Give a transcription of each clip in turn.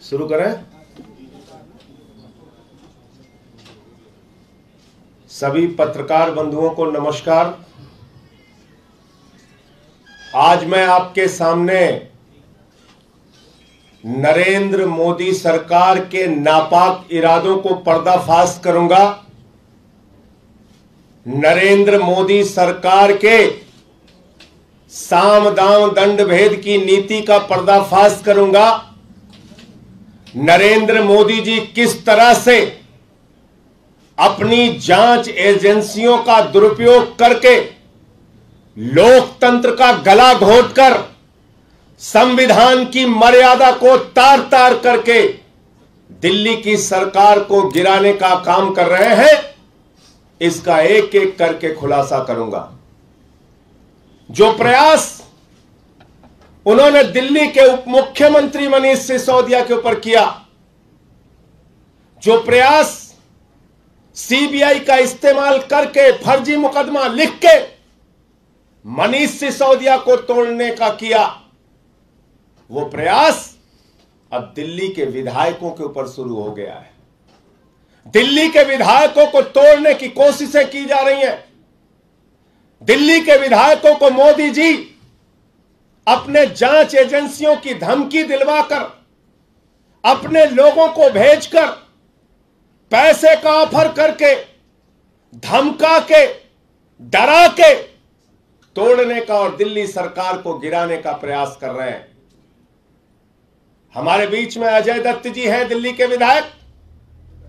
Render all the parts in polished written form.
शुरू करें। सभी पत्रकार बंधुओं को नमस्कार। आज मैं आपके सामने नरेंद्र मोदी सरकार के नापाक इरादों को पर्दाफाश करूंगा। नरेंद्र मोदी सरकार के साम दाम दंड भेद की नीति का पर्दाफाश करूंगा। नरेंद्र मोदी जी किस तरह से अपनी जांच एजेंसियों का दुरुपयोग करके लोकतंत्र का गला घोटकर संविधान की मर्यादा को तार तार करके दिल्ली की सरकार को गिराने का काम कर रहे हैं, इसका एक एक करके खुलासा करूंगा। जो प्रयास उन्होंने दिल्ली के उप मुख्यमंत्री मनीष सिसोदिया के ऊपर किया, जो प्रयास सीबीआई का इस्तेमाल करके फर्जी मुकदमा लिख के मनीष सिसोदिया को तोड़ने का किया, वो प्रयास अब दिल्ली के विधायकों के ऊपर शुरू हो गया है। दिल्ली के विधायकों को तोड़ने की कोशिशें की जा रही हैं। दिल्ली के विधायकों को मोदी जी अपने जांच एजेंसियों की धमकी दिलवाकर, अपने लोगों को भेजकर, पैसे का ऑफर करके, धमका के, डरा के तोड़ने का और दिल्ली सरकार को गिराने का प्रयास कर रहे हैं। हमारे बीच में अजय दत्त जी हैं, दिल्ली के विधायक,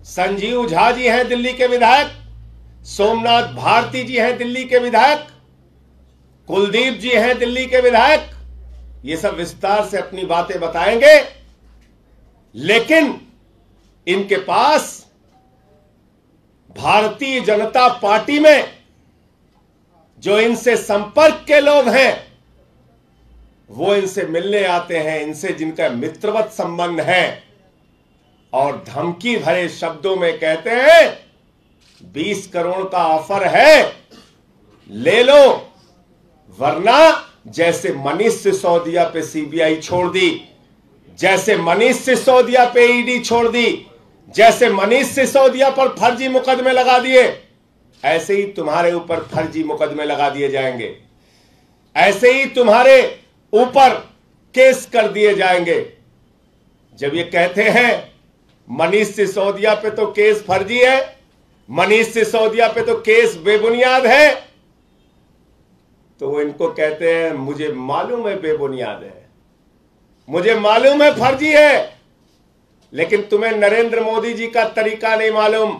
संजीव झा जी हैं, दिल्ली के विधायक, सोमनाथ भारती जी हैं, दिल्ली के विधायक, कुलदीप जी हैं, दिल्ली के विधायक। ये सब विस्तार से अपनी बातें बताएंगे, लेकिन इनके पास भारतीय जनता पार्टी में जो इनसे संपर्क के लोग हैं, वो इनसे मिलने आते हैं, इनसे जिनका मित्रवत संबंध है, और धमकी भरे शब्दों में कहते हैं 20 करोड़ का ऑफर है, ले लो, वरना जैसे मनीष सिसोदिया पे सीबीआई छोड़ दी, जैसे मनीष सिसोदिया पे ईडी छोड़ दी, जैसे मनीष सिसोदिया पर फर्जी मुकदमे लगा दिए, ऐसे ही तुम्हारे ऊपर फर्जी मुकदमे लगा दिए जाएंगे, ऐसे ही तुम्हारे ऊपर केस कर दिए जाएंगे। जब ये कहते हैं मनीष सिसोदिया पे तो केस फर्जी है, मनीष सिसोदिया पे तो केस बेबुनियाद है, तो वो इनको कहते हैं मुझे मालूम है बेबुनियाद है, मुझे मालूम है फर्जी है, लेकिन तुम्हें नरेंद्र मोदी जी का तरीका नहीं मालूम।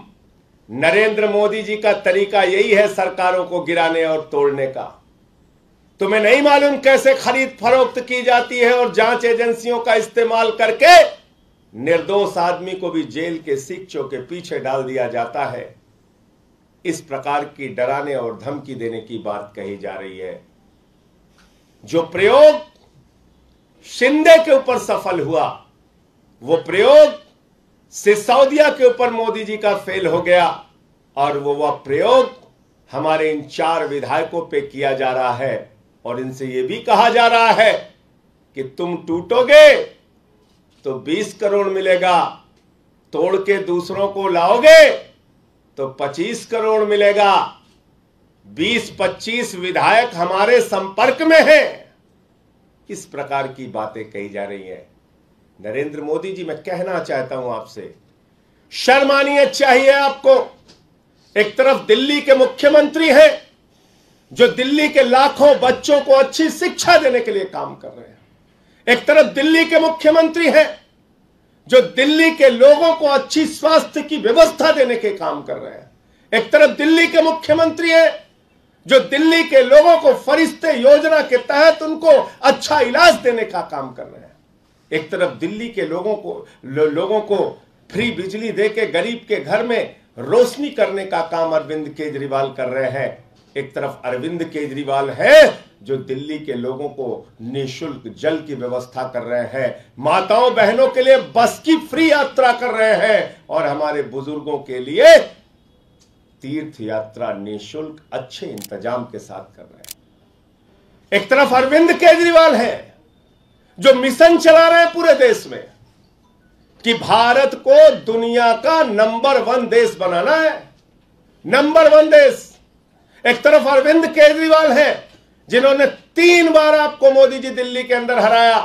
नरेंद्र मोदी जी का तरीका यही है सरकारों को गिराने और तोड़ने का। तुम्हें नहीं मालूम कैसे खरीद फरोख्त की जाती है और जांच एजेंसियों का इस्तेमाल करके निर्दोष आदमी को भी जेल के सिक्चों के पीछे डाल दिया जाता है। इस प्रकार की डराने और धमकी देने की बात कही जा रही है। जो प्रयोग शिंदे के ऊपर सफल हुआ, वो प्रयोग सिसोदिया के ऊपर मोदी जी का फेल हो गया, और वह प्रयोग हमारे इन 4 विधायकों पे किया जा रहा है, और इनसे यह भी कहा जा रहा है कि तुम टूटोगे तो 20 करोड़ मिलेगा, तोड़ के दूसरों को लाओगे तो 25 करोड़ मिलेगा। 20-25 विधायक हमारे संपर्क में हैं। इस प्रकार की बातें कही जा रही हैं। नरेंद्र मोदी जी, मैं कहना चाहता हूं आपसे, शर्म आनी चाहिए आपको। एक तरफ दिल्ली के मुख्यमंत्री हैं जो दिल्ली के लाखों बच्चों को अच्छी शिक्षा देने के लिए काम कर रहे हैं। एक तरफ दिल्ली के मुख्यमंत्री हैं जो दिल्ली के लोगों को अच्छी स्वास्थ्य की व्यवस्था देने के काम कर रहे हैं। एक तरफ दिल्ली के मुख्यमंत्री हैं जो दिल्ली के लोगों को फरिश्ते योजना के तहत उनको अच्छा इलाज देने का काम कर रहे हैं। एक तरफ दिल्ली के लोगों को फ्री बिजली देके गरीब के घर में रोशनी करने का काम अरविंद केजरीवाल कर रहे हैं। एक तरफ अरविंद केजरीवाल है जो दिल्ली के लोगों को निःशुल्क जल की व्यवस्था कर रहे हैं, माताओं बहनों के लिए बस की फ्री यात्रा कर रहे हैं, और हमारे बुजुर्गों के लिए तीर्थ यात्रा निःशुल्क अच्छे इंतजाम के साथ कर रहे हैं। एक तरफ अरविंद केजरीवाल है जो मिशन चला रहे हैं पूरे देश में। कि भारत को दुनिया का नंबर 1 देश बनाना है, नंबर 1 देश। एक तरफ अरविंद केजरीवाल हैं, जिन्होंने 3 बार आपको मोदी जी दिल्ली के अंदर हराया,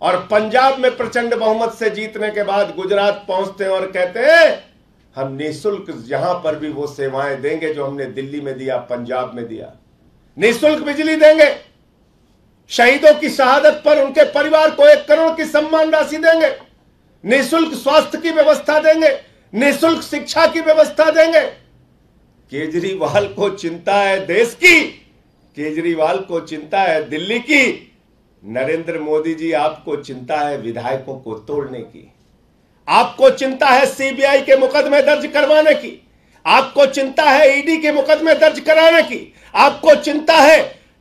और पंजाब में प्रचंड बहुमत से जीतने के बाद गुजरात पहुंचते हैं और कहते हैं हम निःशुल्क यहां पर भी वो सेवाएं देंगे जो हमने दिल्ली में दिया, पंजाब में दिया। निःशुल्क बिजली देंगे, शहीदों की शहादत पर उनके परिवार को 1 करोड़ की सम्मान राशि देंगे, निःशुल्क स्वास्थ्य की व्यवस्था देंगे, निःशुल्क शिक्षा की व्यवस्था देंगे। केजरीवाल को चिंता है देश की, केजरीवाल को चिंता है दिल्ली की। नरेंद्र मोदी जी, आपको चिंता है विधायकों को तोड़ने की, आपको चिंता है सीबीआई के मुकदमे दर्ज करवाने की, आपको चिंता है ईडी के मुकदमे दर्ज कराने की, आपको चिंता है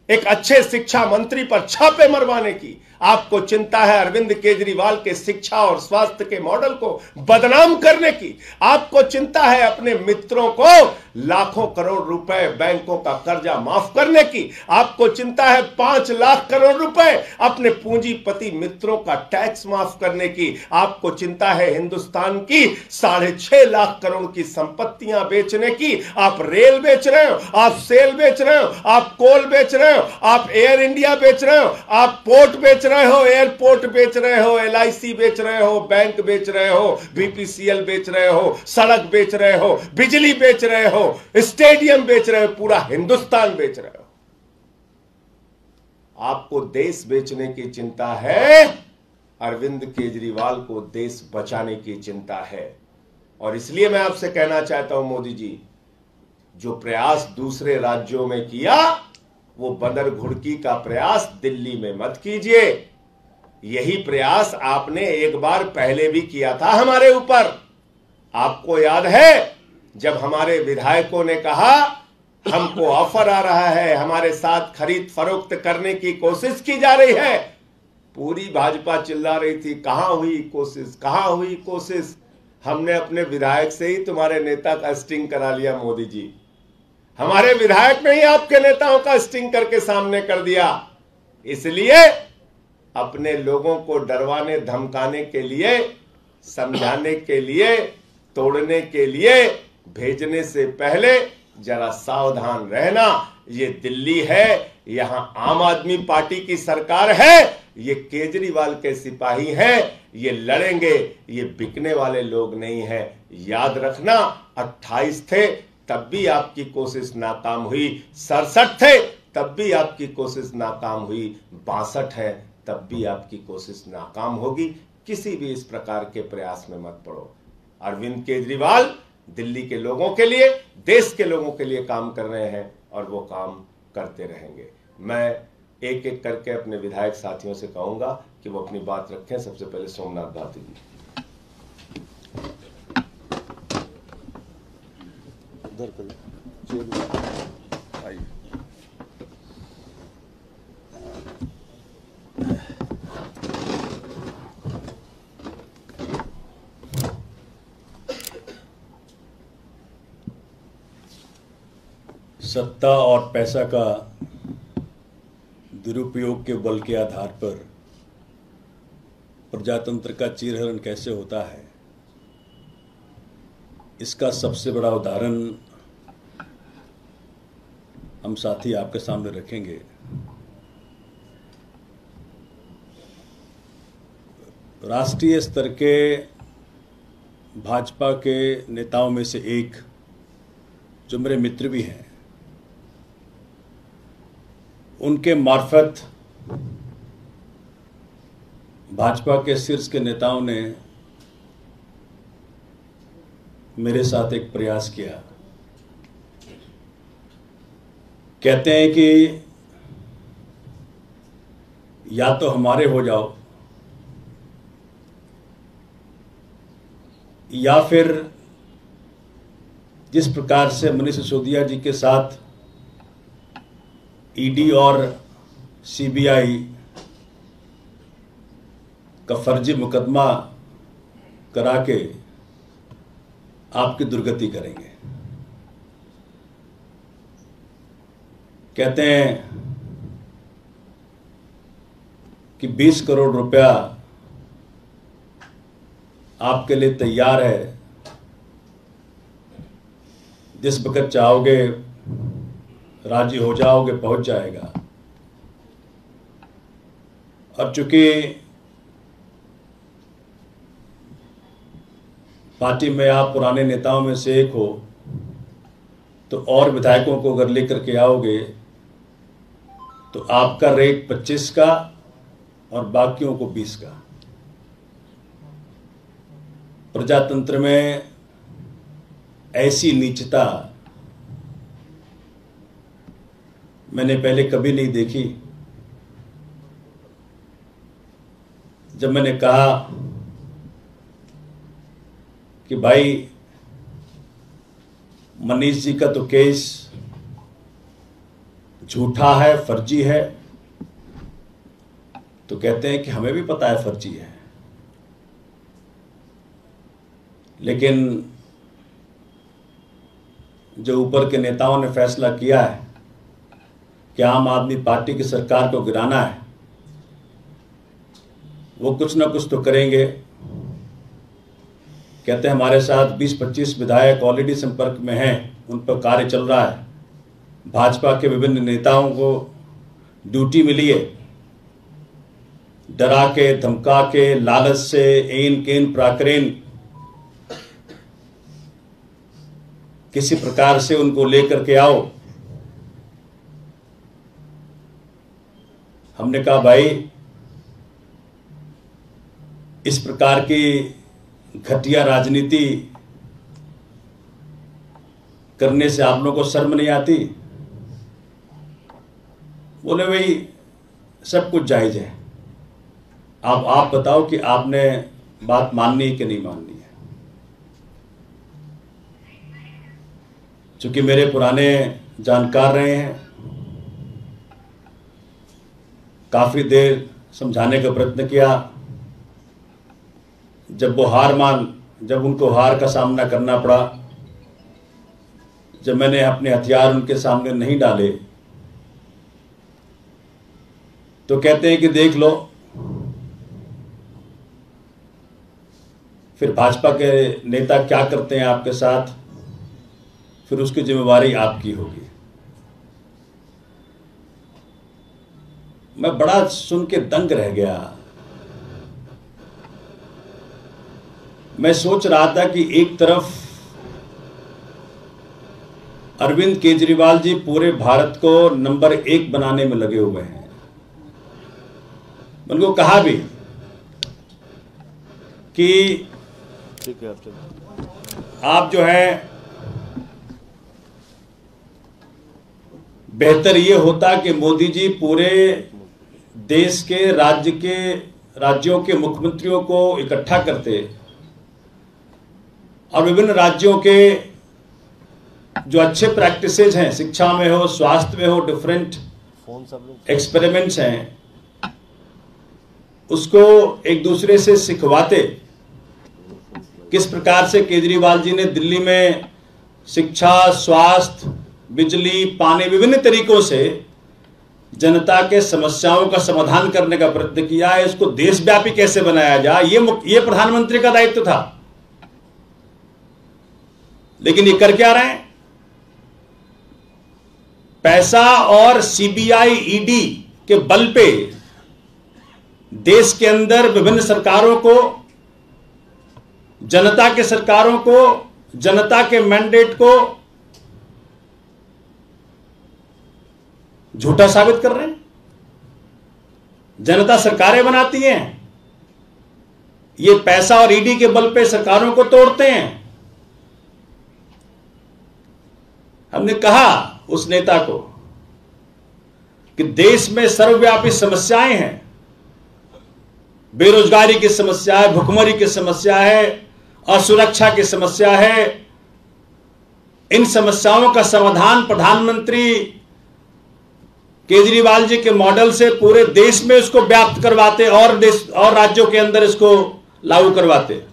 एक अच्छे शिक्षा मंत्री पर छापे मरवाने की, आपको चिंता है अरविंद केजरीवाल के शिक्षा और स्वास्थ्य के मॉडल को बदनाम करने की, आपको चिंता है अपने मित्रों को लाखों करोड़ रुपए बैंकों का कर्जा माफ करने की, आपको चिंता है 5 लाख करोड़ रुपए अपने पूंजीपति मित्रों का टैक्स माफ करने की, आपको चिंता है हिंदुस्तान की 6.5 लाख करोड़ की संपत्तियां बेचने की। आप रेल बेच रहे हो, आप सेल बेच रहे हो, आप कोल बेच रहे हो, आप एयर इंडिया बेच रहे हो, आप पोर्ट बेच रहे हो, एयरपोर्ट बेच रहे हो, LIC बेच रहे हो, बैंक बेच रहे हो, BPCL बेच रहे हो, सड़क बेच रहे हो, बिजली बेच रहे हो, स्टेडियम बेच रहे हो, पूरा हिंदुस्तान बेच रहे हो। आपको देश बेचने की चिंता है, अरविंद केजरीवाल को देश बचाने की चिंता है। और इसलिए मैं आपसे कहना चाहता हूं मोदी जी, जो प्रयास दूसरे राज्यों में किया वो बंदर घुड़की का प्रयास दिल्ली में मत कीजिए। यही प्रयास आपने एक बार पहले भी किया था हमारे ऊपर। आपको याद है जब हमारे विधायकों ने कहा हमको ऑफर आ रहा है, हमारे साथ खरीद फरोख्त करने की कोशिश की जा रही है, पूरी भाजपा चिल्ला रही थी कहां हुई कोशिश, कहां हुई कोशिश। हमने अपने विधायक से ही तुम्हारे नेता का स्टिंग करा लिया मोदी जी, हमारे विधायक ने ही आपके नेताओं का स्टिंग करके सामने कर दिया। इसलिए अपने लोगों को डरवाने धमकाने के लिए, समझाने के लिए, तोड़ने के लिए भेजने से पहले जरा सावधान रहना। ये दिल्ली है, यहां आम आदमी पार्टी की सरकार है, ये केजरीवाल के सिपाही हैं, ये लड़ेंगे, ये बिकने वाले लोग नहीं हैं। याद रखना 28 थे तब भी आपकी कोशिश नाकाम हुई, 67 थे तब भी आपकी कोशिश नाकाम हुई, 62 है तब भी आपकी कोशिश नाकाम होगी। किसी भी इस प्रकार के प्रयास में मत पड़ो। अरविंद केजरीवाल दिल्ली के लोगों के लिए, देश के लोगों के लिए काम कर रहे हैं और वो काम करते रहेंगे। मैं एक एक करके अपने विधायक साथियों से कहूंगा कि वो अपनी बात रखें। सबसे पहले सोमनाथ भारती जी। सत्ता और पैसा का दुरुपयोग के बल के आधार पर प्रजातंत्र का चीरहरण कैसे होता है, इसका सबसे बड़ा उदाहरण हम साथी आपके सामने रखेंगे। राष्ट्रीय स्तर के भाजपा के नेताओं में से एक, जो मेरे मित्र भी हैं, उनके मार्फत भाजपा के शीर्ष के नेताओं ने मेरे साथ एक प्रयास किया। कहते हैं कि या तो हमारे हो जाओ या फिर जिस प्रकार से मनीष सिसोदिया जी के साथ ईडी और सीबीआई का फर्जी मुकदमा करा के आपकी दुर्गति करेंगे। कहते हैं कि 20 करोड़ रुपया आपके लिए तैयार है। जिस वक्त चाहोगे राजी हो जाओगे, पहुंच जाएगा। और चूंकि पार्टी में आप पुराने नेताओं में से एक हो, तो और विधायकों को अगर लेकर के आओगे तो आपका रेट 25 का और बाकियों को 20 का। प्रजातंत्र में ऐसी नीचता मैंने पहले कभी नहीं देखी। जब मैंने कहा कि भाई मनीष जी का तो केस झूठा है, फर्जी है, तो कहते हैं कि हमें भी पता है फर्जी है, लेकिन जो ऊपर के नेताओं ने फैसला किया है कि आम आदमी पार्टी की सरकार को गिराना है, वो कुछ ना कुछ तो करेंगे। कहते हैं हमारे साथ 20-25 विधायक ऑलरेडी संपर्क में हैं, उन पर कार्य चल रहा है। भाजपा के विभिन्न नेताओं को ड्यूटी मिली है। डरा के, धमका के, लालच से, एन केन प्राकरेन किसी प्रकार से उनको लेकर के आओ। हमने कहा भाई इस प्रकार की घटिया राजनीति करने से आप लोगों को शर्म नहीं आती? बोले भाई सब कुछ जायज है, अब आप बताओ कि आपने बात माननी है कि नहीं माननी है। चूंकि मेरे पुराने जानकार रहे हैं, काफी देर समझाने का प्रयत्न किया। जब उनको हार का सामना करना पड़ा, जब मैंने अपने हथियार उनके सामने नहीं डाले, तो कहते हैं कि देख लो, फिर भाजपा के नेता क्या करते हैं आपके साथ, फिर उसकी जिम्मेवारी आपकी होगी। मैं बड़ा सुन के दंग रह गया। मैं सोच रहा था कि एक तरफ अरविंद केजरीवाल जी पूरे भारत को नंबर 1 बनाने में लगे हुए हैं। उनको कहा भी कि ठीक है, आप जो है बेहतर ये होता कि मोदी जी पूरे देश के राज्यों के मुख्यमंत्रियों को इकट्ठा करते और विभिन्न राज्यों के जो अच्छे प्रैक्टिसेज हैं, शिक्षा में हो, स्वास्थ्य में हो, डिफरेंट एक्सपेरिमेंट्स हैं, उसको एक दूसरे से सिखवाते। किस प्रकार से केजरीवाल जी ने दिल्ली में शिक्षा, स्वास्थ्य, बिजली, पानी, विभिन्न तरीकों से जनता के समस्याओं का समाधान करने का प्रयत्न किया है। इसको देशव्यापी कैसे बनाया जाए, ये प्रधानमंत्री का दायित्व था। लेकिन ये कर क्या रहे हैं? पैसा और सीबीआई, ईडी के बल पे देश के अंदर विभिन्न सरकारों को, जनता के सरकारों को, जनता के मैंडेट को झूठा साबित कर रहे हैं। जनता सरकारें बनाती हैं, ये पैसा और ईडी के बल पे सरकारों को तोड़ते हैं। हमने कहा उस नेता को कि देश में सर्वव्यापी समस्याएं हैं, बेरोजगारी की समस्या है, भुखमरी की समस्या है, असुरक्षा की समस्या है। इन समस्याओं का समाधान प्रधानमंत्री केजरीवाल जी के मॉडल से पूरे देश में इसको व्याप्त करवाते और राज्यों के अंदर इसको लागू करवाते।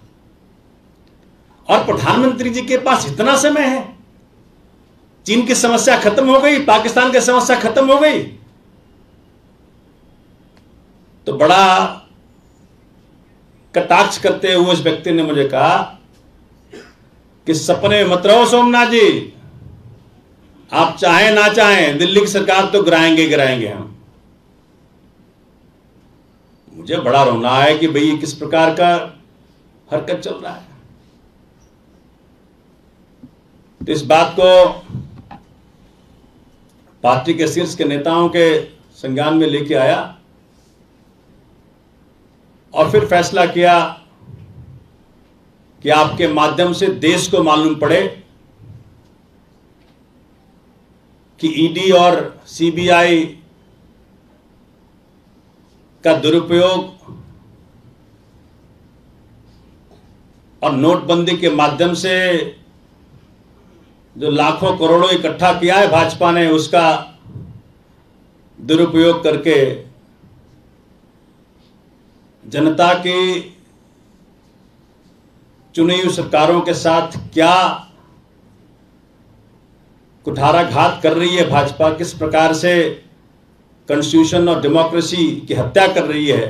और प्रधानमंत्री जी के पास इतना समय है, चीन की समस्या खत्म हो गई, पाकिस्तान की समस्या खत्म हो गई, तो बड़ा कटाक्ष करते हुए उस व्यक्ति ने मुझे कहा कि सपने में मत रहो सोमनाथ जी, आप चाहें ना चाहें दिल्ली की सरकार तो गिराएंगे हम। मुझे बड़ा रोना है कि भाई किस प्रकार का हरकत चल रहा है। तो इस बात को पार्टी के शीर्ष के नेताओं के संज्ञान में लेके आया और फिर फैसला किया कि आपके माध्यम से देश को मालूम पड़े कि ईडी और सीबीआई का दुरुपयोग और नोटबंदी के माध्यम से जो लाखों करोड़ों इकट्ठा किया है भाजपा ने, उसका दुरुपयोग करके जनता की चुनी हुई सरकारों के साथ क्या कुठाराघात कर रही है भाजपा, किस प्रकार से कॉन्स्टिट्यूशन और डेमोक्रेसी की हत्या कर रही है,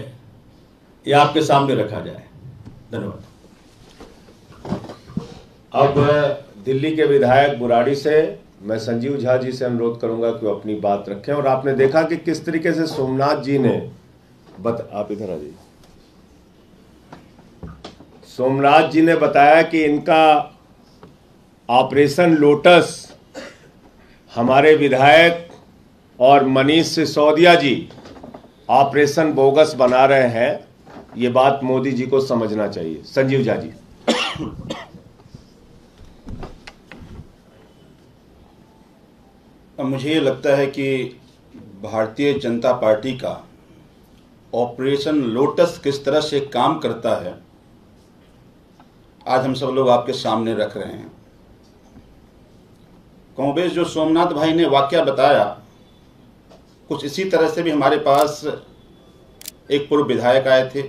ये आपके सामने रखा जाए। धन्यवाद। अब दिल्ली के विधायक बुराड़ी से मैं संजीव झा जी से अनुरोध करूंगा कि वो अपनी बात रखें। और आपने देखा कि किस तरीके से सोमनाथ जी ने आप इधर आ जाइए। सोमनाथ जी ने बताया कि इनका ऑपरेशन लोटस हमारे विधायक और मनीष सिसोदिया जी ऑपरेशन बोगस बना रहे हैं। ये बात मोदी जी को समझना चाहिए। संजीव झा जी। मुझे ये लगता है कि भारतीय जनता पार्टी का ऑपरेशन लोटस किस तरह से काम करता है आज हम सब लोग आपके सामने रख रहे हैं। कमोबेश जो सोमनाथ भाई ने वाकया बताया, कुछ इसी तरह से भी हमारे पास एक पूर्व विधायक आए थे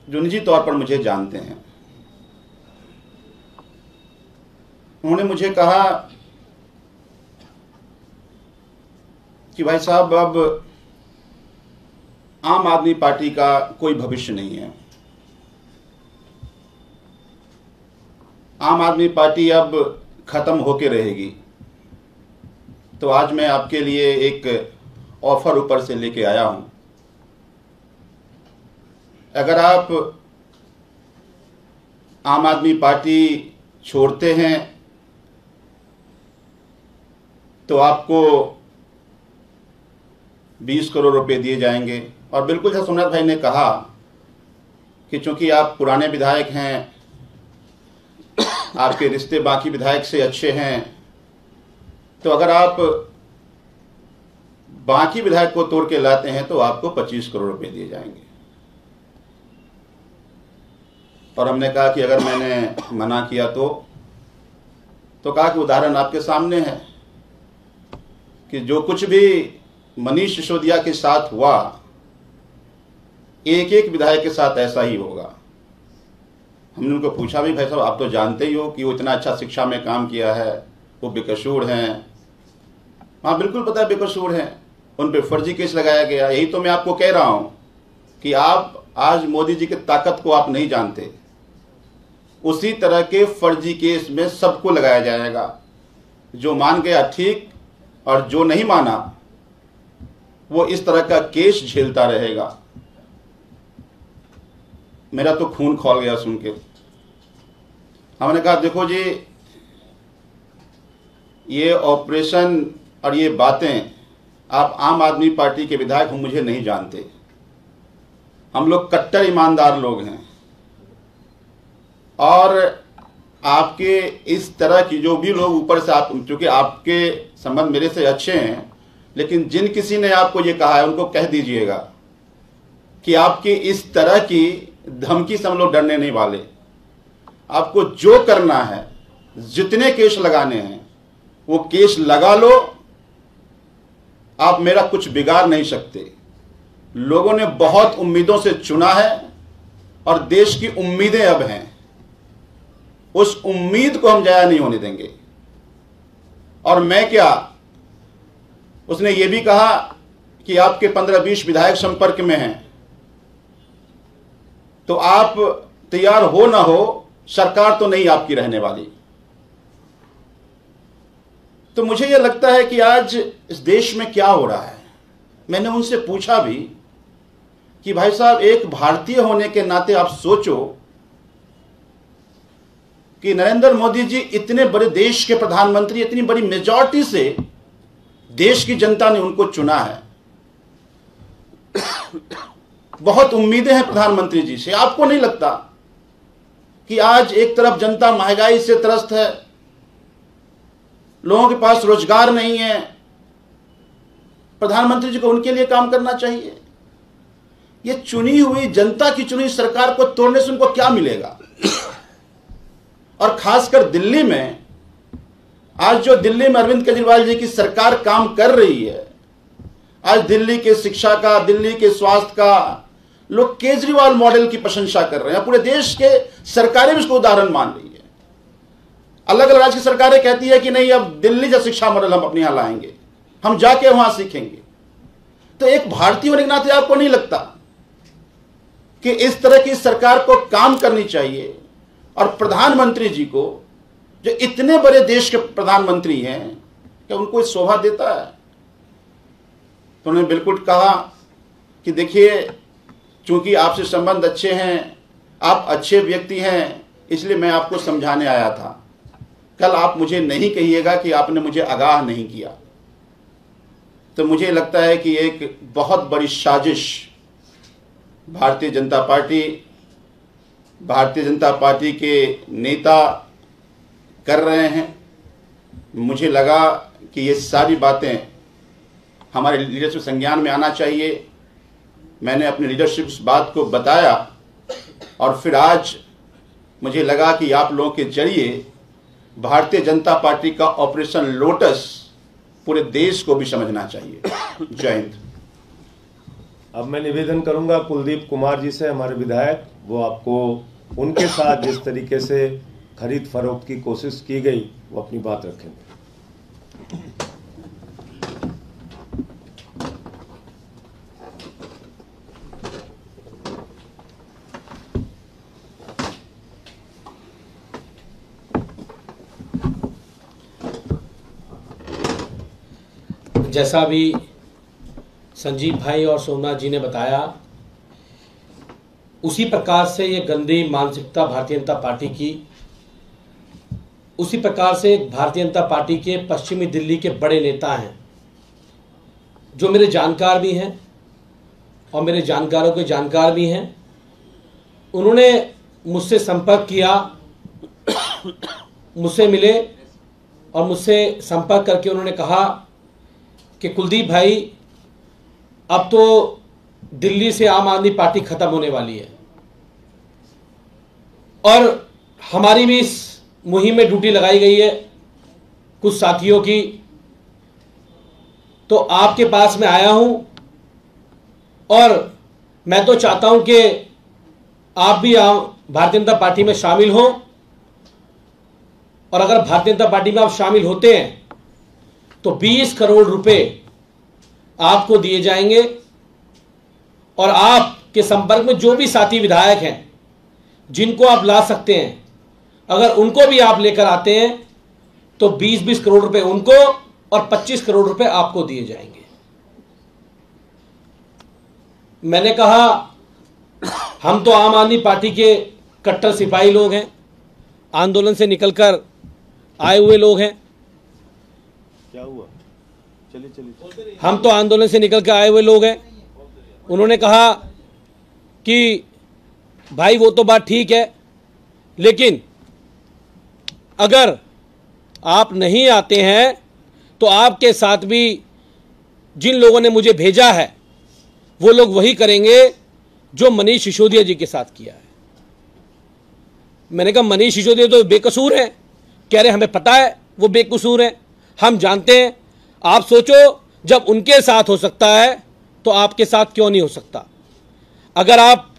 जो निजी तौर पर मुझे जानते हैं। उन्होंने मुझे कहा कि भाई साहब, अब आम आदमी पार्टी का कोई भविष्य नहीं है। आम आदमी पार्टी अब खत्म होके रहेगी। तो आज मैं आपके लिए एक ऑफर ऊपर से लेके आया हूं। अगर आप आम आदमी पार्टी छोड़ते हैं तो आपको 20 करोड़ रुपए दिए जाएंगे। और बिल्कुल जैसा सोमनाथ भाई ने कहा कि चूंकि आप पुराने विधायक हैं, आपके रिश्ते बाकी विधायक से अच्छे हैं, तो अगर आप बाकी विधायक को तोड़ के लाते हैं तो आपको 25 करोड़ रुपए दिए जाएंगे। और हमने कहा कि अगर मैंने मना किया तो कहा कि उदाहरण आपके सामने है कि जो कुछ भी मनीष सिसोदिया के साथ हुआ, एक एक विधायक के साथ ऐसा ही होगा। हमने उनको पूछा भी, भाई साहब आप तो जानते ही हो कि वो इतना अच्छा शिक्षा में काम किया है, वो बेकसूर हैं। हाँ बिल्कुल पता है बेकसूर हैं, उन पे फर्जी केस लगाया गया। यही तो मैं आपको कह रहा हूं कि आप आज मोदी जी की ताकत को आप नहीं जानते। उसी तरह के फर्जी केस में सबको लगाया जाएगा। जो मान गया ठीक, और जो नहीं माना वो इस तरह का केस झेलता रहेगा। मेरा तो खून खौल गया सुन के। हमने कहा देखो जी, ये ऑपरेशन और ये बातें, आप आम आदमी पार्टी के विधायक हम मुझे नहीं जानते। हम लोग कट्टर ईमानदार लोग हैं। और आपके इस तरह की जो भी लोग ऊपर से, आप चूंकि आपके संबंध मेरे से अच्छे हैं, लेकिन जिन किसी ने आपको ये कहा है उनको कह दीजिएगा कि आपकी इस तरह की धमकी से हम लोग डरने नहीं वाले। आपको जो करना है, जितने केस लगाने हैं वो केस लगा लो, आप मेरा कुछ बिगाड़ नहीं सकते। लोगों ने बहुत उम्मीदों से चुना है और देश की उम्मीदें अब हैं। उस उम्मीद को हम जाया नहीं होने देंगे। और मैं क्या, उसने ये भी कहा कि आपके 15-20 विधायक संपर्क में हैं। तो आप तैयार हो ना हो, सरकार तो नहीं आपकी रहने वाली। तो मुझे यह लगता है कि आज इस देश में क्या हो रहा है। मैंने उनसे पूछा भी कि भाई साहब, एक भारतीय होने के नाते आप सोचो कि नरेंद्र मोदी जी इतने बड़े देश के प्रधानमंत्री, इतनी बड़ी मेजॉरिटी से देश की जनता ने उनको चुना है। बहुत उम्मीदें हैं प्रधानमंत्री जी से। आपको नहीं लगता कि आज एक तरफ जनता महंगाई से त्रस्त है, लोगों के पास रोजगार नहीं है, प्रधानमंत्री जी को उनके लिए काम करना चाहिए। ये चुनी हुई जनता की चुनी सरकार को तोड़ने से उनको क्या मिलेगा? और खासकर दिल्ली में, आज जो दिल्ली में अरविंद केजरीवाल जी की सरकार काम कर रही है, आज दिल्ली के शिक्षा का, दिल्ली के स्वास्थ्य का, लोग केजरीवाल मॉडल की प्रशंसा कर रहे हैं। पूरे देश के सरकारें भी इसको उदाहरण मान रही है। अलग अलग राज्य की सरकारें कहती है कि नहीं, अब दिल्ली जैसा शिक्षा मॉडल हम अपने यहां लाएंगे, हम जाके वहां सीखेंगे। तो एक भारतीय होने के नाते आपको नहीं लगता कि इस तरह की सरकार को काम करनी चाहिए? और प्रधानमंत्री जी को, जो इतने बड़े देश के प्रधानमंत्री हैं, क्या उनको इस शोभा देता है? तो उन्होंने बिल्कुल कहा कि देखिए, चूंकि आपसे संबंध अच्छे हैं, आप अच्छे व्यक्ति हैं, इसलिए मैं आपको समझाने आया था। कल आप मुझे नहीं कहिएगा कि आपने मुझे आगाह नहीं किया। तो मुझे लगता है कि एक बहुत बड़ी साजिश भारतीय जनता पार्टी के नेता कर रहे हैं। मुझे लगा कि ये सारी बातें हमारे लीडरशिप संज्ञान में आना चाहिए। मैंने अपने लीडरशिप इस बात को बताया, और फिर आज मुझे लगा कि आप लोगों के जरिए भारतीय जनता पार्टी का ऑपरेशन लोटस पूरे देश को भी समझना चाहिए। जय हिंद। अब मैं निवेदन करूंगा कुलदीप कुमार जी से, हमारे विधायक, वो आपको उनके साथ जिस तरीके से खरीद फरोख्त की कोशिश की गई वो अपनी बात रखेंगे। जैसा भी संजीव भाई और सोमनाथ जी ने बताया, उसी प्रकार से ये गंदी मानसिकता भारतीय जनता पार्टी की, उसी प्रकार से भारतीय जनता पार्टी के पश्चिमी दिल्ली के बड़े नेता हैं, जो मेरे जानकार भी हैं और मेरे जानकारों के जानकार भी हैं। उन्होंने मुझसे संपर्क किया, मुझसे मिले और मुझसे संपर्क करके उन्होंने कहा कि कुलदीप भाई, अब तो दिल्ली से आम आदमी पार्टी खत्म होने वाली है और हमारी भी इस मुहिम में ड्यूटी लगाई गई है कुछ साथियों की। तो आपके पास मैं आया हूं और मैं तो चाहता हूं कि आप भी भारतीय जनता पार्टी में शामिल हो, और अगर भारतीय जनता पार्टी में आप शामिल होते हैं तो 20 करोड़ रुपए आपको दिए जाएंगे, और आपके संपर्क में जो भी साथी विधायक हैं जिनको आप ला सकते हैं, अगर उनको भी आप लेकर आते हैं तो 20-20 करोड़ रुपए उनको और 25 करोड़ रुपए आपको दिए जाएंगे। मैंने कहा, हम तो आम आदमी पार्टी के कट्टर सिपाही लोग हैं, आंदोलन से निकलकर आए हुए लोग हैं। क्या हुआ? चलिए। हम तो आंदोलन से निकल के आए हुए लोग हैं। उन्होंने कहा कि भाई वो तो बात ठीक है, लेकिन अगर आप नहीं आते हैं तो आपके साथ भी जिन लोगों ने मुझे भेजा है वो लोग वही करेंगे जो मनीष सिसोदिया जी के साथ किया है। मैंने कहा, मनीष सिसोदिया तो बेकसूर है। कह रहे हमें पता है वो बेकसूर है, हम जानते हैं। आप सोचो, जब उनके साथ हो सकता है तो आपके साथ क्यों नहीं हो सकता? अगर आप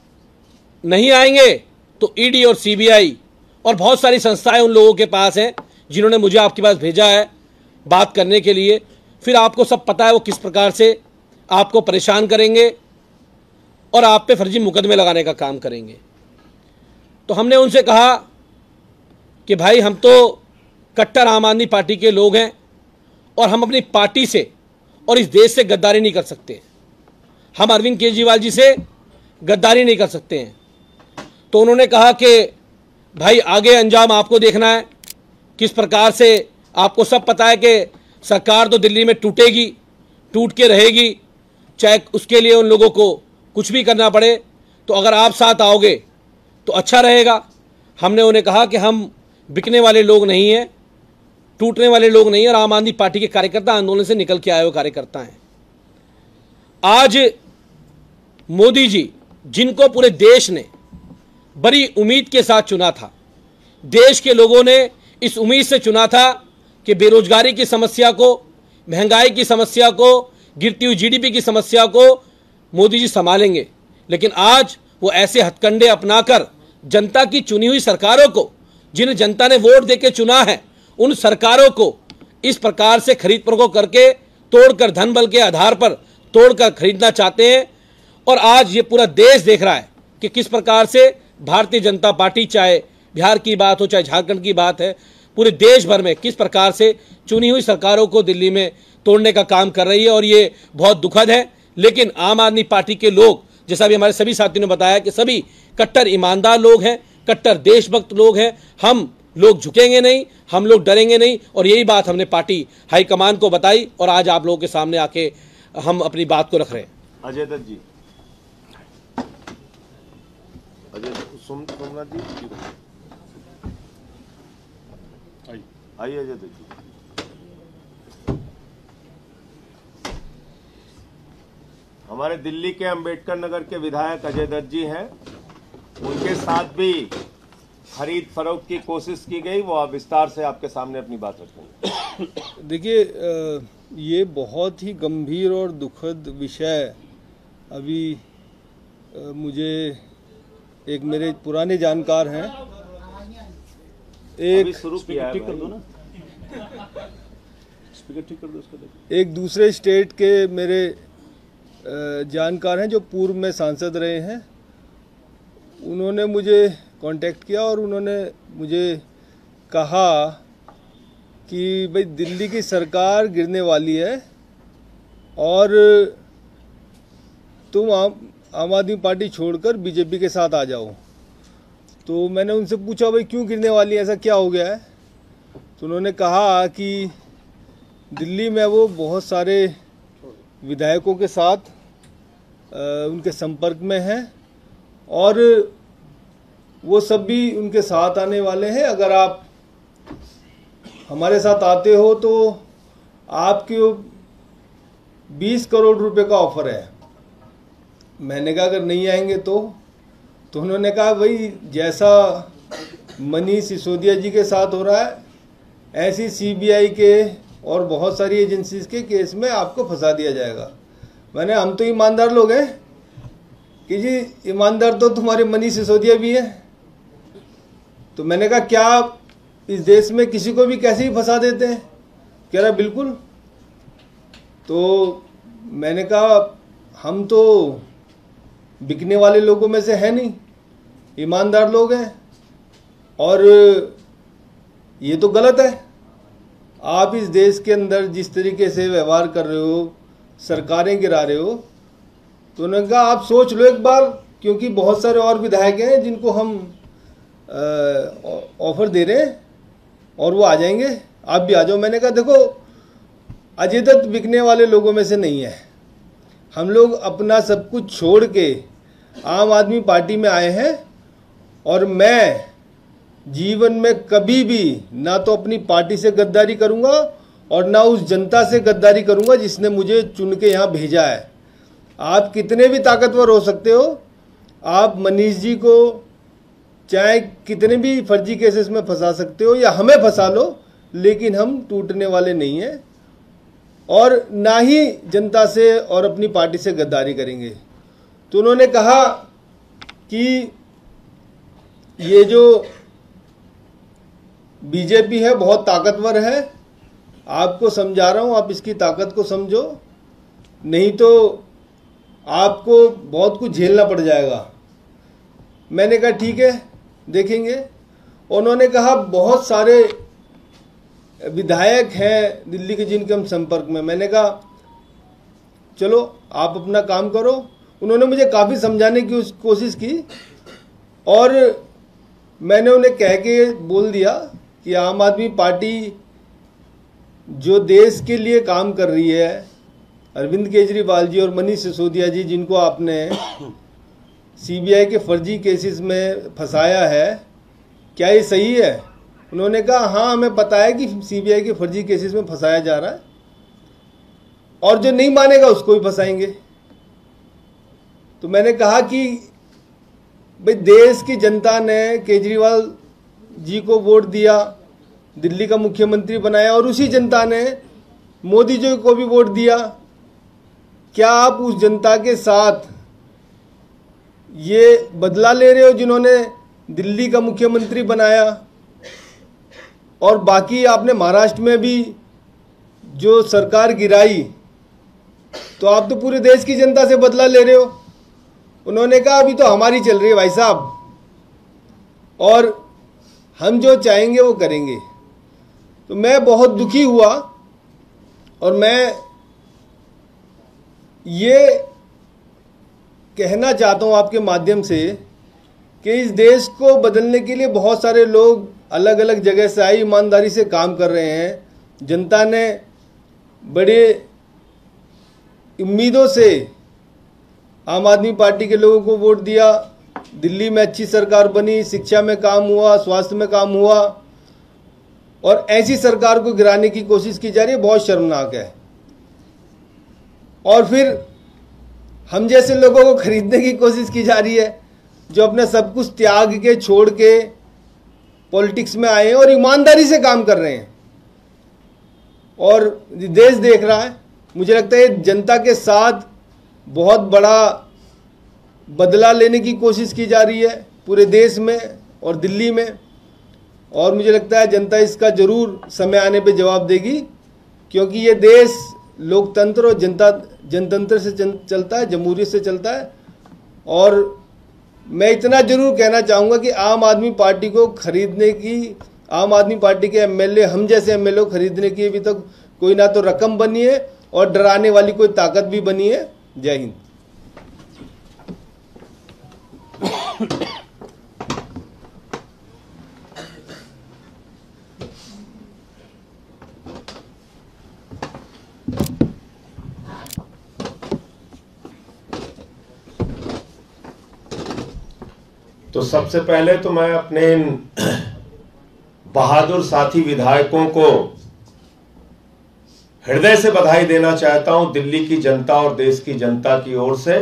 नहीं आएंगे तो ईडी और सीबीआई और बहुत सारी संस्थाएं उन लोगों के पास हैं जिन्होंने मुझे आपके पास भेजा है बात करने के लिए। फिर आपको सब पता है वो किस प्रकार से आपको परेशान करेंगे और आप पे फर्जी मुकदमे लगाने का काम करेंगे। तो हमने उनसे कहा कि भाई हम तो कट्टर आम आदमी पार्टी के लोग हैं और हम अपनी पार्टी से और इस देश से गद्दारी नहीं कर सकते। हम अरविंद केजरीवाल जी से गद्दारी नहीं कर सकते हैं। तो उन्होंने कहा कि भाई आगे अंजाम आपको देखना है, किस प्रकार से आपको सब पता है कि सरकार तो दिल्ली में टूटेगी, टूट के रहेगी, चाहे उसके लिए उन लोगों को कुछ भी करना पड़े। तो अगर आप साथ आओगे तो अच्छा रहेगा। हमने उन्हें कहा कि हम बिकने वाले लोग नहीं हैं, टूटने वाले लोग नहीं हैं, और आम आदमी पार्टी के कार्यकर्ता आंदोलन से निकल के आए हुए कार्यकर्ता हैं। आज मोदी जी, जिनको पूरे देश ने बड़ी उम्मीद के साथ चुना था, देश के लोगों ने इस उम्मीद से चुना था कि बेरोजगारी की समस्या को, महंगाई की समस्या को, गिरती हुई जीडीपी की समस्या को मोदी जी संभालेंगे। लेकिन आज वो ऐसे हथकंडे अपनाकर जनता की चुनी हुई सरकारों को, जिन्हें जनता ने वोट देकर चुना है, उन सरकारों को इस प्रकार से खरीद फरोख्त करके, तोड़कर, धन बल के आधार पर तोड़कर खरीदना चाहते हैं। और आज ये पूरा देश देख रहा है कि किस प्रकार से भारतीय जनता पार्टी, चाहे बिहार की बात हो, चाहे झारखंड की बात है, पूरे देश भर में किस प्रकार से चुनी हुई सरकारों को दिल्ली में तोड़ने का काम कर रही है। और ये बहुत दुखद है। लेकिन आम आदमी पार्टी के लोग, जैसा भी हमारे सभी साथियों ने बताया, कि सभी कट्टर ईमानदार लोग हैं, कट्टर देशभक्त लोग हैं। हम लोग झुकेंगे नहीं, हम लोग डरेंगे नहीं। और यही बात हमने पार्टी हाईकमान को बताई और आज आप लोगों के सामने आके हम अपनी बात को रख रहे हैं। अजय दत्त जी, सोमनाथ जी, आइए अजय दत्त जी। हमारे दिल्ली के अंबेडकर नगर के विधायक अजय दत्त जी हैं, उनके साथ भी खरीद फरोख्त की कोशिश की गई, वो आप विस्तार से आपके सामने अपनी बात रखेंगे। देखिए, ये बहुत ही गंभीर और दुखद विषय अभी मुझे एक मेरे पुराने जानकार हैं, एक शुरू किया ठीक कर दो ना, स्पीकर ठीक कर दो उसका। एक दूसरे स्टेट के मेरे जानकार हैं जो पूर्व में सांसद रहे हैं। उन्होंने मुझे कांटेक्ट किया और उन्होंने मुझे कहा कि भाई दिल्ली की सरकार गिरने वाली है और तुम आम आदमी पार्टी छोड़कर बीजेपी के साथ आ जाओ। तो मैंने उनसे पूछा भाई क्यों गिरने वाली है, ऐसा क्या हो गया है? तो उन्होंने कहा कि दिल्ली में वो बहुत सारे विधायकों के साथ उनके संपर्क में हैं और वो सब भी उनके साथ आने वाले हैं। अगर आप हमारे साथ आते हो तो आपके 20 करोड़ रुपए का ऑफर है। मैंने कहा अगर नहीं आएंगे तो उन्होंने कहा भाई जैसा मनीष सिसोदिया जी के साथ हो रहा है, ऐसी सीबीआई के और बहुत सारी एजेंसीज के केस में आपको फंसा दिया जाएगा। मैंने हम तो ईमानदार लोग हैं कि जी, ईमानदार तो तुम्हारे मनीष सिसोदिया भी है। तो मैंने कहा क्या आप इस देश में किसी को भी कैसे ही फंसा देते हैं? कह रहा बिल्कुल। तो मैंने कहा हम तो बिकने वाले लोगों में से है नहीं, ईमानदार लोग हैं और ये तो गलत है। आप इस देश के अंदर जिस तरीके से व्यवहार कर रहे हो, सरकारें गिरा रहे हो, तो उन्होंने कहा आप सोच लो एक बार, क्योंकि बहुत सारे और विधायक हैं जिनको हम ऑफर दे रहे हैं और वो आ जाएंगे, आप भी आ जाओ। मैंने कहा देखो, अजय दत्त बिकने वाले लोगों में से नहीं है। हम लोग अपना सब कुछ छोड़ के आम आदमी पार्टी में आए हैं और मैं जीवन में कभी भी ना तो अपनी पार्टी से गद्दारी करूंगा और ना उस जनता से गद्दारी करूंगा जिसने मुझे चुन के यहाँ भेजा है। आप कितने भी ताकतवर हो सकते हो, आप मनीष जी को चाहे कितने भी फर्जी केसेस में फंसा सकते हो या हमें फंसा लो, लेकिन हम टूटने वाले नहीं हैं और ना ही जनता से और अपनी पार्टी से गद्दारी करेंगे। तो उन्होंने कहा कि ये जो बीजेपी है बहुत ताकतवर है, आपको समझा रहा हूँ, आप इसकी ताकत को समझो, नहीं तो आपको बहुत कुछ झेलना पड़ जाएगा। मैंने कहा ठीक है, देखेंगे। उन्होंने कहा बहुत सारे विधायक हैं दिल्ली के जिनके हम संपर्क में। मैंने कहा चलो आप अपना काम करो। उन्होंने मुझे काफ़ी समझाने की कोशिश की और मैंने उन्हें कह के बोल दिया कि आम आदमी पार्टी जो देश के लिए काम कर रही है, अरविंद केजरीवाल जी और मनीष सिसोदिया जी जिनको आपने सीबीआई के फर्जी केसेस में फंसाया है, क्या ये सही है? उन्होंने कहा हाँ हमें पता है कि सीबीआई के फर्जी केसेस में फंसाया जा रहा है और जो नहीं मानेगा उसको भी फंसाएंगे। तो मैंने कहा कि भाई देश की जनता ने केजरीवाल जी को वोट दिया, दिल्ली का मुख्यमंत्री बनाया और उसी जनता ने मोदी जी को भी वोट दिया। क्या आप उस जनता के साथ ये बदला ले रहे हो जिन्होंने दिल्ली का मुख्यमंत्री बनाया? और बाकी आपने महाराष्ट्र में भी जो सरकार गिराई, तो आप तो पूरे देश की जनता से बदला ले रहे हो। उन्होंने कहा अभी तो हमारी चल रही है भाई साहब, और हम जो चाहेंगे वो करेंगे। तो मैं बहुत दुखी हुआ और मैं ये कहना चाहता हूँ आपके माध्यम से कि इस देश को बदलने के लिए बहुत सारे लोग अलग अलग जगह से आए, ईमानदारी से काम कर रहे हैं। जनता ने बड़े उम्मीदों से आम आदमी पार्टी के लोगों को वोट दिया। दिल्ली में अच्छी सरकार बनी, शिक्षा में काम हुआ, स्वास्थ्य में काम हुआ, और ऐसी सरकार को गिराने की कोशिश की जा रही है, बहुत शर्मनाक है। और फिर हम जैसे लोगों को खरीदने की कोशिश की जा रही है जो अपने सब कुछ त्याग के छोड़ के पॉलिटिक्स में आए हैं और ईमानदारी से काम कर रहे हैं, और देश देख रहा है। मुझे लगता है जनता के साथ बहुत बड़ा बदला लेने की कोशिश की जा रही है पूरे देश में और दिल्ली में, और मुझे लगता है जनता इसका जरूर समय आने पे जवाब देगी, क्योंकि ये देश लोकतंत्र और जनतंत्र से चलता है, जमहूरियत से चलता है। और मैं इतना जरूर कहना चाहूँगा कि आम आदमी पार्टी को खरीदने की, आम आदमी पार्टी के एमएलए, हम जैसे एमएलए को खरीदने की अभी तक कोई ना तो रकम बनी है और डराने वाली कोई ताकत भी बनी है। जय हिंद। तो सबसे पहले तो मैं अपने इन बहादुर साथी विधायकों को हृदय से बधाई देना चाहता हूं, दिल्ली की जनता और देश की जनता की ओर से,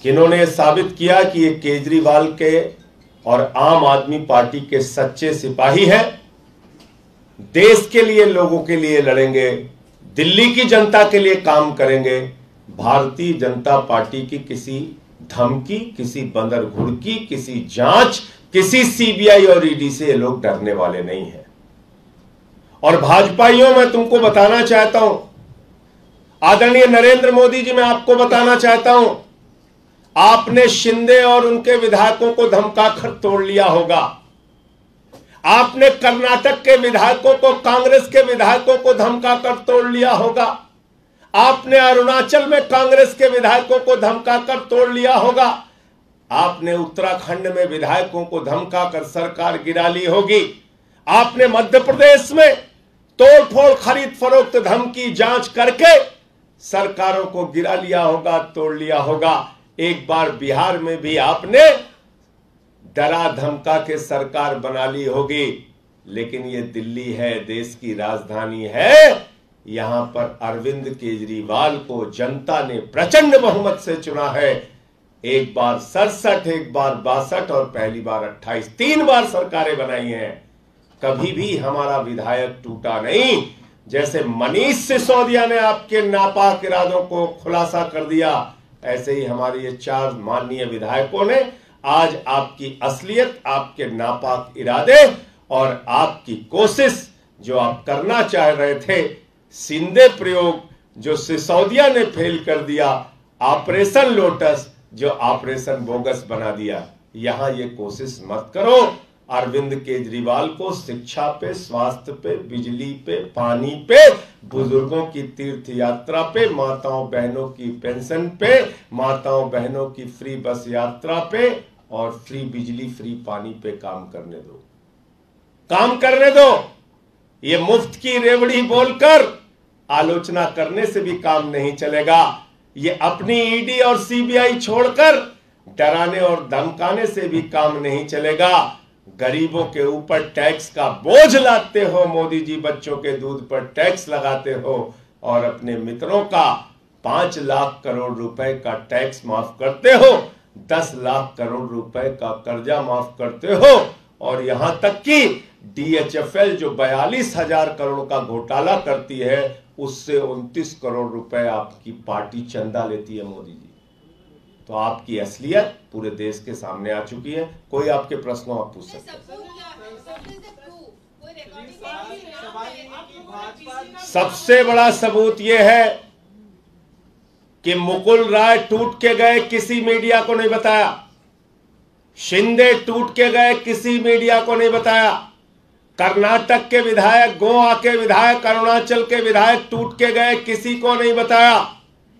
कि इन्होंने साबित किया कि ये केजरीवाल के और आम आदमी पार्टी के सच्चे सिपाही हैं। देश के लिए, लोगों के लिए लड़ेंगे, दिल्ली की जनता के लिए काम करेंगे। भारतीय जनता पार्टी की किसी धमकी, किसी बंदर घुड़की, किसी जांच, किसी सीबीआई और ईडी से ये लोग डरने वाले नहीं हैं। और भाजपाइयों, मैं तुमको बताना चाहता हूं, आदरणीय नरेंद्र मोदी जी, मैं आपको बताना चाहता हूं, आपने शिंदे और उनके विधायकों को धमकाकर तोड़ लिया होगा। आपने कर्नाटक के विधायकों को, कांग्रेस के विधायकों को धमकाकर तोड़ लिया होगा। आपने अरुणाचल में कांग्रेस के विधायकों को धमकाकर तोड़ लिया होगा। आपने उत्तराखंड में विधायकों को धमकाकर सरकार गिरा ली होगी। आपने मध्य प्रदेश में तोड़फोड़, खरीद फरोख्त, धमकी, जांच करके सरकारों को गिरा लिया होगा, तोड़ लिया होगा। एक बार बिहार में भी आपने डरा धमका के सरकार बना ली होगी। लेकिन ये दिल्ली है, देश की राजधानी है। यहां पर अरविंद केजरीवाल को जनता ने प्रचंड बहुमत से चुना है। एक बार 67, एक बार 62 और पहली बार 28, 3 बार सरकारें बनाई हैं। कभी भी हमारा विधायक टूटा नहीं। जैसे मनीष सिसोदिया ने आपके नापाक इरादों को खुलासा कर दिया, ऐसे ही हमारे ये 4 माननीय विधायकों ने आज आपकी असलियत, आपके नापाक इरादे और आपकी कोशिश जो आप करना चाह रहे थे, शिंदे प्रयोग जो सिसोदिया ने फेल कर दिया, ऑपरेशन लोटस जो ऑपरेशन बोगस बना दिया, यहां ये कोशिश मत करो अरविंद केजरीवाल को शिक्षा पे, स्वास्थ्य पे, बिजली पे, पानी पे, बुजुर्गों की तीर्थ यात्रा पे, माताओं बहनों की पेंशन पे, माताओं बहनों की फ्री बस यात्रा पे और फ्री बिजली, फ्री पानी पे काम करने दो, काम करने दो। ये मुफ्त की रेवड़ी बोलकर आलोचना करने से भी काम नहीं चलेगा। ये अपनी ईडी और सीबीआई छोड़कर डराने और धमकाने से भी काम नहीं चलेगा। गरीबों के ऊपर टैक्स का बोझ लाते हो मोदी जी, बच्चों के दूध पर टैक्स लगाते हो और अपने मित्रों का 5 लाख करोड़ रुपए का टैक्स माफ करते हो, 10 लाख करोड़ रुपए का कर्जा माफ करते हो और यहां तक कि DHFL जो 42,000 करोड़ का घोटाला करती है उससे 29 करोड़ रुपए आपकी पार्टी चंदा लेती है मोदी जी। तो आपकी असलियत पूरे देश के सामने आ चुकी है। कोई आपके प्रश्नों आप पूछ सकते हैं। सबसे बड़ा सबूत यह है कि मुकुल राय टूट के गए, किसी मीडिया को नहीं बताया। शिंदे टूट के गए, किसी मीडिया को नहीं बताया। कर्नाटक के विधायक, गोवा के विधायक, अरुणाचल के विधायक टूट के गए, किसी को नहीं बताया।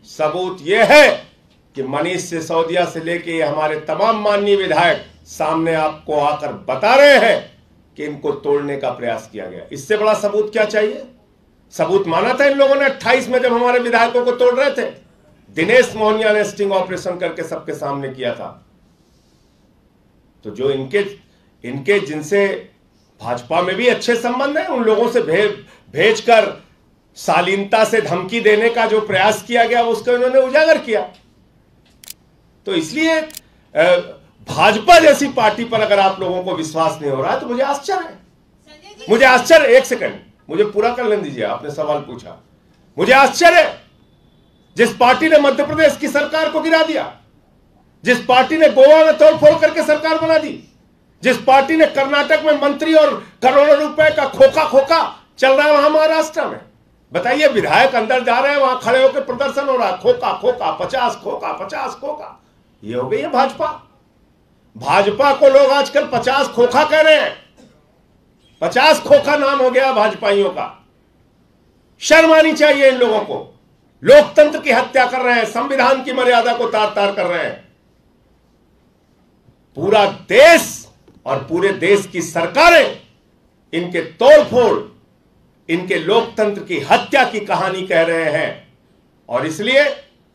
सबूत यह है कि मनीष सिसोदिया से लेके हमारे तमाम माननीय विधायक सामने आपको आकर बता रहे हैं कि इनको तोड़ने का प्रयास किया गया। इससे बड़ा सबूत क्या चाहिए? सबूत माना था इन लोगों ने 28 में जब हमारे विधायकों को तोड़ रहे थे। दिनेश मोहनिया ने स्टिंग ऑपरेशन करके सबके सामने किया था। तो जो इनके जिनसे भाजपा में भी अच्छे संबंध है, उन लोगों से भेजकर शालीनता से धमकी देने का जो प्रयास किया गया उसको इन्होंने उजागर किया। तो इसलिए भाजपा जैसी पार्टी पर अगर आप लोगों को विश्वास नहीं हो रहा है तो मुझे आश्चर्य है। मुझे आश्चर्य, एक सेकंड मुझे पूरा कर लेने दीजिए, आपने सवाल पूछा। मुझे आश्चर्य है जिस पार्टी ने मध्य प्रदेश की सरकार को गिरा दिया, जिस पार्टी ने गोवा में तोड़फोड़ करके सरकार बना दी, जिस पार्टी ने कर्नाटक में मंत्री और करोड़ों रुपए का खोखा चल रहा है वहां महाराष्ट्र में। बताइए, विधायक अंदर जा रहे हैं, वहां खड़े होकर प्रदर्शन हो रहा है, खोखा 50 खोखा। ये हो गई है भाजपा। भाजपा को लोग आजकल 50 खोखा कह रहे हैं। 50 खोखा नाम हो गया भाजपाइयों का। शर्म आनी चाहिए इन लोगों को। लोकतंत्र की हत्या कर रहे हैं, संविधान की मर्यादा को तार-तार कर रहे हैं। पूरा देश और पूरे देश की सरकारें इनके तोड़फोड़, इनके लोकतंत्र की हत्या की कहानी कह रहे हैं। और इसलिए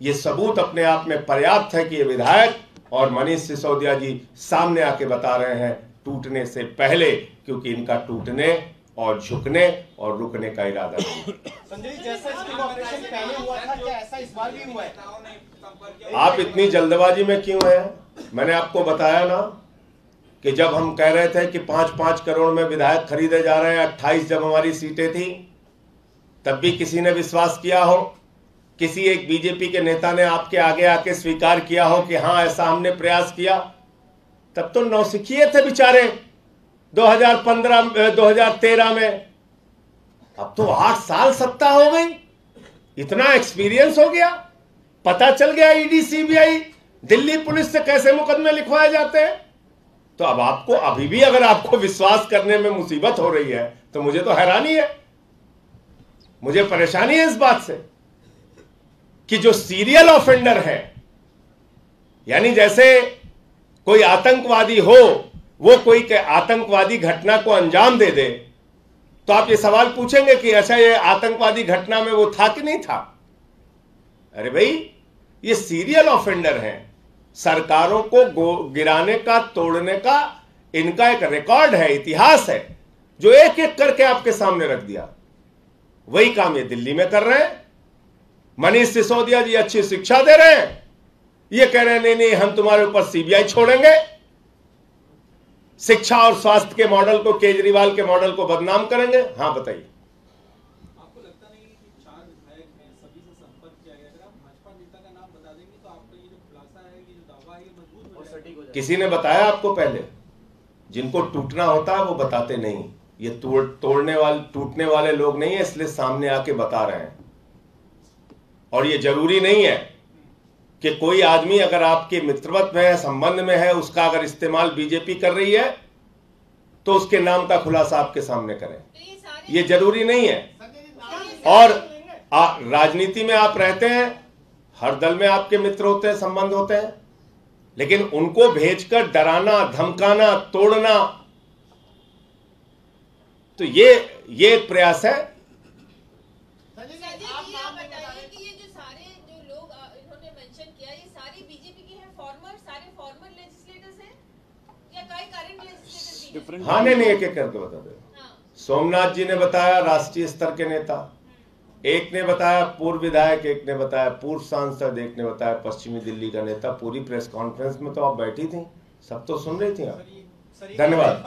यह सबूत अपने आप में पर्याप्त है कि ये विधायक और मनीष सिसोदिया जी सामने आके बता रहे हैं टूटने से पहले, क्योंकि इनका टूटने और झुकने और रुकने का इरादा नहीं। संजय जी, जैसा स्टिंग ऑपरेशन पहले हुआ था, क्या ऐसा इस बार भी हुआ है? आप इतनी जल्दबाजी में क्यों हैं? मैंने आपको बताया ना कि जब हम कह रहे थे कि 5-5 करोड़ में विधायक खरीदे जा रहे हैं, 28 जब हमारी सीटें थी तब भी किसी ने विश्वास किया हो? किसी एक बीजेपी के नेता ने आपके आगे आके स्वीकार किया हो कि हां ऐसा हमने प्रयास किया? तब तो नौसिखिए थे बेचारे 2013 में। अब तो 8 साल सत्ता हो गई, इतना एक्सपीरियंस हो गया, पता चल गया ईडी सीबीआई दिल्ली पुलिस से कैसे मुकदमे लिखवाए जाते हैं। तो अब आपको अभी भी अगर आपको विश्वास करने में मुसीबत हो रही है तो मुझे तो हैरानी है, मुझे परेशानी है इस बात से कि जो सीरियल ऑफेंडर है, यानी जैसे कोई आतंकवादी हो, वो कोई आतंकवादी घटना को अंजाम दे दे तो आप ये सवाल पूछेंगे कि अच्छा ये आतंकवादी घटना में वो था कि नहीं था? अरे भाई, ये सीरियल ऑफेंडर हैं। सरकारों को गिराने का, तोड़ने का इनका एक रिकॉर्ड है, इतिहास है, जो एक एक करके आपके सामने रख दिया। वही काम ये दिल्ली में कर रहे हैं। मनीष सिसोदिया जी अच्छी शिक्षा दे रहे हैं, ये कह रहे हैं नहीं हम तुम्हारे ऊपर सीबीआई छोड़ेंगे। शिक्षा और स्वास्थ्य के मॉडल को, केजरीवाल के मॉडल को बदनाम करेंगे। हाँ बताइए, आपको लगता नहीं कि 4 विधायक हैं, सभी से संपर्क किया गया? अगर आप भाजपा नेता का नाम बता देंगे तो आपका ये जो खुलासा है, ये जो दावा है, ये मजबूत हो जाएगा। किसी ने बताया आपको पहले? जिनको टूटना होता है वो बताते नहीं। ये टूटने वाले लोग नहीं है, इसलिए सामने आके बता रहे हैं। और ये जरूरी नहीं है कि कोई आदमी अगर आपके मित्रवत में है, संबंध में है, उसका अगर इस्तेमाल बीजेपी कर रही है तो उसके नाम का खुलासा आपके सामने करें। ये जरूरी नहीं है। और राजनीति में आप रहते हैं, हर दल में आपके मित्र होते हैं, संबंध होते हैं, लेकिन उनको भेजकर डराना, धमकाना, तोड़ना, तो ये एक प्रयास है। हाँ नहीं, एक एक करके बता दे। सोमनाथ जी ने बताया राष्ट्रीय स्तर के नेता, एक ने बताया पूर्व विधायक, एक ने बताया पूर्व सांसद, एक ने बताया पश्चिमी दिल्ली का नेता। पूरी प्रेस कॉन्फ्रेंस में तो आप बैठी थी, सब तो सुन रही थी आप। धन्यवाद।